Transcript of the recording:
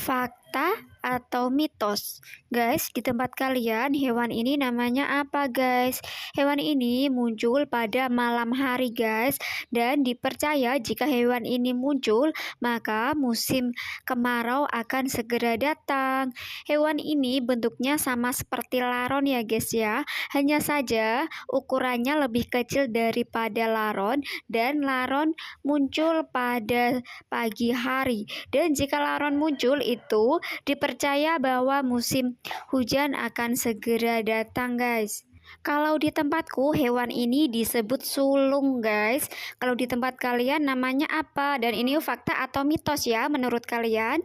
Fakta atau mitos? Guys, di tempat kalian hewan ini namanya apa, guys? Hewan ini muncul pada malam hari, guys, dan dipercaya jika hewan ini muncul, maka musim kemarau akan segera datang. Hewan ini bentuknya sama seperti laron ya, guys ya. Hanya saja ukurannya lebih kecil daripada laron dan laron muncul pada pagi hari. Dan jika laron muncul itu dipercaya bahwa musim hujan akan segera datang, guys. Kalau di tempatku hewan ini disebut sulung, guys. Kalau di tempat kalian namanya apa? Dan ini fakta atau mitos ya menurut kalian?